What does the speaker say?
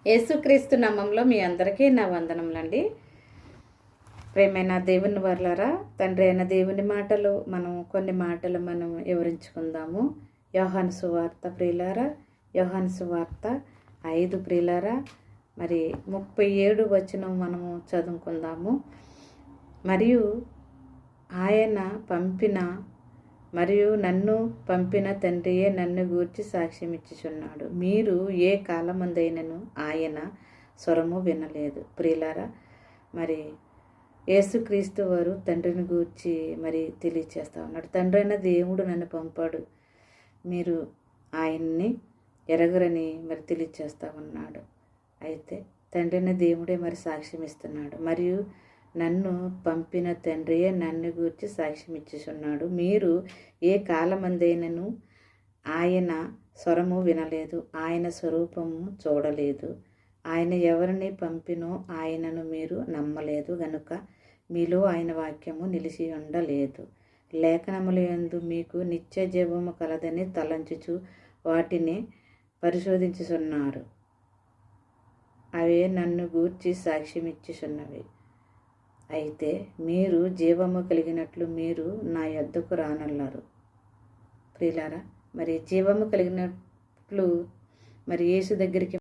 యేసుక్రీస్తు నామంలో మీ అందరికీ నా వందనములండి. ప్రేమైన దేవుని వర్లారా, తండ్రి అయిన దేవుని మాటలు కొన్ని మాటలు వివరించుకుందాము. యోహాను సువార్త ప్రియులారా, యోహాను సువార్త 5 ప్రియులారా, మరి 37 వచనం మనము చదువుకుందాము. మరియు ఆయన పంపిన మరియు నన్ను పంపిన తండ్రియే నన్ను గూర్చి సాక్ష్యం ఇచ్చుచున్నాడు. మీరు ఏ కాలమందైనను ఆయన స్వరము వినలేదు. ప్రియులారా, మరి యేసుక్రీస్తు వారు తండ్రిని గూర్చి తెలియచేస్తూ ఉన్నాడు. తండ్రి అయిన దేవుడు నన్ను పంపాడు, మీరు ఆయన్ని ఎరగరని తెలియచేస్తూ ఉన్నాడు. అయితే తండ్రి అయిన దేవుడే సాక్ష్యం ఇస్తున్నాడు. మరియు నన్ను పంపిన తండ్రియే నన్ను గూర్చి సాక్ష్యం ఇచ్చుచున్నాడు. మీరు ఏ కాలమందైనను ఆయన స్వరము వినలేదు, ఆయన స్వరూపము చూడలేదు. ఆయన ఎవరిని పంపినో ఆయనను మీరు నమ్మలేదు గనుక మీలో ఆయన వాక్యము నిలిచి ఉండలేదు. లేఖనముల యందు మీకు నిత్య జీవము కలదని తలంచుచు వాటిని పరిశోధించుచున్నారు. అవే నన్ను గూర్చి సాక్ష్యం ఇచ్చుచున్నవి. అయితే మీరు జీవము కలిగినట్లు మీరు నా యొద్దకు రానన్నారు. ప్రియులారా, జీవము కలిగినట్లు యేసు దగ్గరికి